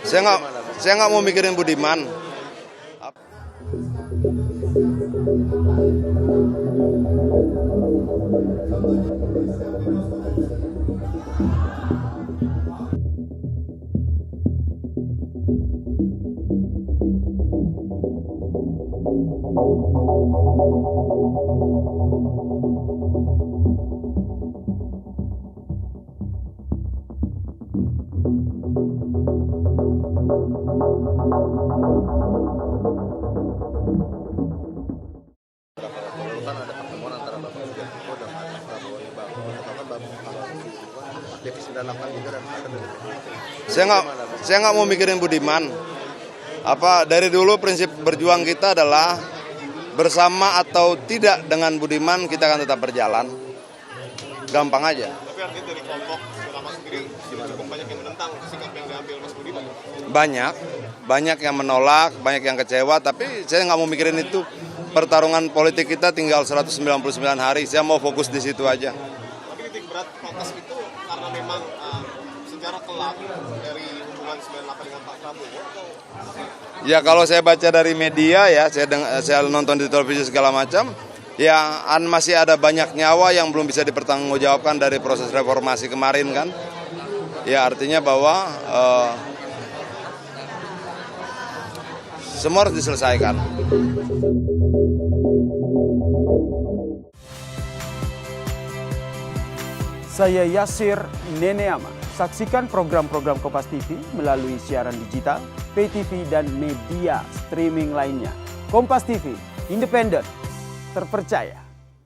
Saya nggak mau mikirin Budiman. Kan ada pertemuan antara Bapak Suryapalo dan Pak Prabowo ya Bang. Katakan Bapak Devis 98 juga dan Saya nggak mau mikirin Budiman. Dari dulu prinsip berjuang kita adalah bersama atau tidak dengan Budiman kita akan tetap berjalan. Gampang aja. Tapi artinya dari kelompok ulama sendiri cukup banyak yang menentang sikap yang diambil Mas Budiman. Banyak yang menolak, banyak yang kecewa. Tapi saya nggak mau mikirin itu. Pertarungan politik kita tinggal 199 hari. Saya mau fokus di situ aja. Tapi titik berat protes itu karena memang sejarah kelam dari hubungan 98 dengan Pak Prabowo atau? Ya kalau saya baca dari media ya, saya nonton di televisi segala macam, ya masih ada banyak nyawa yang belum bisa dipertanggungjawabkan dari proses reformasi kemarin kan. Ya artinya bahwa semua harus diselesaikan. Saya Yasir Neneama. Saksikan program-program Kompas TV melalui siaran digital, pay TV, dan media streaming lainnya. Kompas TV, independen, terpercaya.